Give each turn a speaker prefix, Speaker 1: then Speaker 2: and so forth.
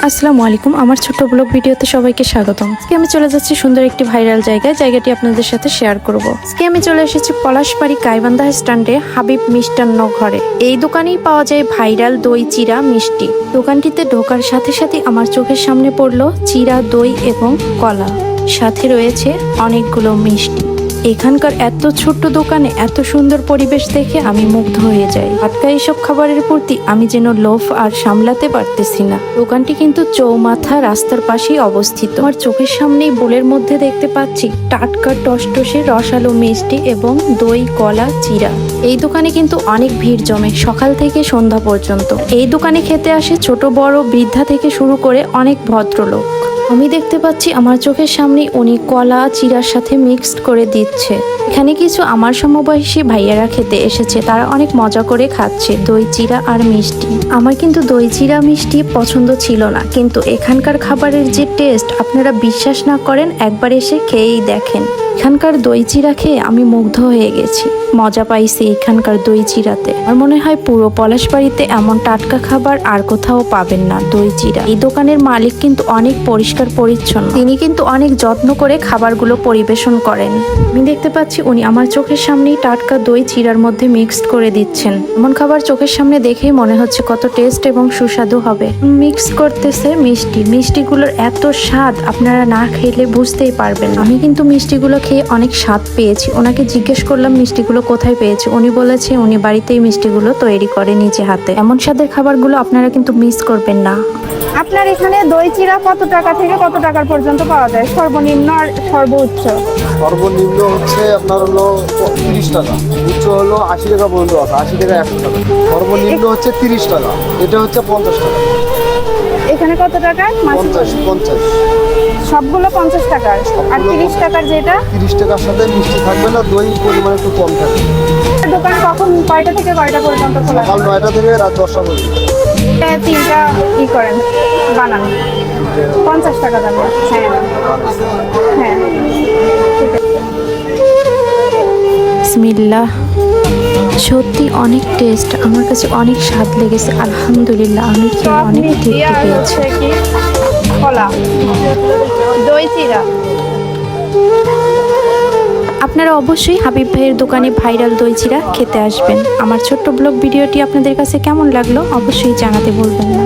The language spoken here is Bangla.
Speaker 1: আসসালামু আলাইকুম, আমার ছোট্ট ব্লগ ভিডিওতে সবাইকে স্বাগতম। আজকে আমি চলে যাচ্ছি সুন্দর একটি ভাইরাল জায়গাটি আপনাদের সাথে শেয়ার করব। আজকে আমি চলে এসেছি পলাশবাড়ি গাইবান্ধা স্ট্যান্ডে হাবিব মিষ্টান্ন ঘরে। এই দোকানেই পাওয়া যায় ভাইরাল দই চিরা মিষ্টি। দোকানটিতে ঢোকার সাথে সাথে আমার চোখের সামনে পড়লো চিরা, দই এবং কলা, সাথে রয়েছে অনেকগুলো মিষ্টি। এখানকার এত ছোট্ট দোকানে এত সুন্দর পরিবেশ দেখে আমি মুগ্ধ হয়ে যাই। টাটকা এইসব খাবারের প্রতি আমি যেন লোভ আর সামলাতে পারতেছি না। দোকানটি কিন্তু চৌমাথা রাস্তার পাশেই অবস্থিত। আমার চোখের সামনেই বোলের মধ্যে দেখতে পাচ্ছি টাটকা টসটসে রসালো মিষ্টি এবং দই, কলা, চিরা। এই দোকানে কিন্তু অনেক ভিড় জমে সকাল থেকে সন্ধ্যা পর্যন্ত। এই দোকানে খেতে আসে ছোট বড়, বৃদ্ধা থেকে শুরু করে অনেক ভদ্রলোক। আমি দেখতে পাচ্ছি আমার চোখের সামনে উনি কলা চিরার সাথে মিক্সড করে দিচ্ছে। এখানে কিছু আমার সমবয়সী ভাইয়ারা খেতে এসেছে, তারা অনেক মজা করে খাচ্ছে দই চিরা আর মিষ্টি। আমার কিন্তু দই চিরা মিষ্টি পছন্দ ছিল না, কিন্তু এখানকার খাবারের যে টেস্ট আপনারা বিশ্বাস না করেন, একবার এসে খেয়েই দেখেন। এখানকার দই চিরা খেয়ে আমি মুগ্ধ হয়ে গেছি, মজা পাইছি এখানকার দই চিরাতে। আমার মনে হয় পুরো পলাশবাড়িতে এমন টাটকা খাবার আর কোথাও পাবেন না, দই চিরা। এই দোকানের মালিক কিন্তু অনেক পরিষ্কার পরিচ্ছন্ন, তিনি কিন্তু অনেক যত্ন করে খাবারগুলো পরিবেশন করেন। আমি দেখতে পাচ্ছি উনি আমার চোখের সামনেই টাটকা দই চিরার মধ্যে মিক্সড করে দিচ্ছেন। এমন খাবার চোখের সামনে দেখেই মনে হচ্ছে কত টেস্ট এবং সুস্বাদু হবে। মিক্স করতেছে মিষ্টিগুলোর এত স্বাদ আপনারা না খেলে বুঝতেই পারবেন। আমি কিন্তু মিষ্টিগুলো খেয়ে অনেক স্বাদ পেয়েছি। ওনাকে জিজ্ঞেস করলাম মিষ্টিগুলো কোথায় পেয়েছে, উনি বলেছে উনি বাড়িতেই মিষ্টিগুলো তৈরি করে নিজে হাতে। এমন স্বাদের খাবারগুলো আপনারা কিন্তু মিস করবেন না।
Speaker 2: আপনার এখানে দই চিরা কত টাকা থেকে কত টাকার পর্যন্ত পাওয়া যায়, সর্বনিম্ন আর সর্বোচ্চ?
Speaker 3: সর্বনিম্ন হচ্ছে আপনার হলো 30 টাকা, উচ্চ হলো 80 টাকা পর্যন্ত আছে, 80 টাকা 100 টাকা। সর্বনিম্ন হচ্ছে 30 টাকা, এটা হচ্ছে 50 টাকা।
Speaker 2: এখানে কত টাকা?
Speaker 3: 50
Speaker 2: সবগুলো 50 টাকার। আর 30 টাকার যেটা?
Speaker 3: 30 টাকার সাথে মিষ্টি থাকবে না, দই পরিমাণ একটু কম থাকবে।
Speaker 2: দোকান কখন কয়টা থেকে কয়টা পর্যন্ত খোলা?
Speaker 3: সকাল 9টা থেকে রাত 10টা পর্যন্ত।
Speaker 2: তিনটা কি করেন বানান? 50 টাকা দামে। হ্যাঁ হ্যাঁ, ঠিক আছে।
Speaker 1: বিসমিল্লাহ, সত্যি অনেক টেস্ট, আমার কাছে অনেক স্বাদ লেগেছে। আলহামদুলিল্লাহ, আমি খেয়ে
Speaker 2: সব
Speaker 1: অনেক
Speaker 2: মিষ্টি
Speaker 1: তৃপ্তি
Speaker 2: আর
Speaker 1: পেয়েছি।
Speaker 2: হচ্ছে কি কলা, দই চিরা।
Speaker 1: আপনারা অবশ্যই হাবিব ভাইয়ের দোকানে ভাইরাল দই চিরা খেতে আসবেন। আমার ছোট্ট ব্লগ ভিডিওটি আপনাদের কাছে কেমন লাগলো অবশ্যই জানাতে ভুলবেন না।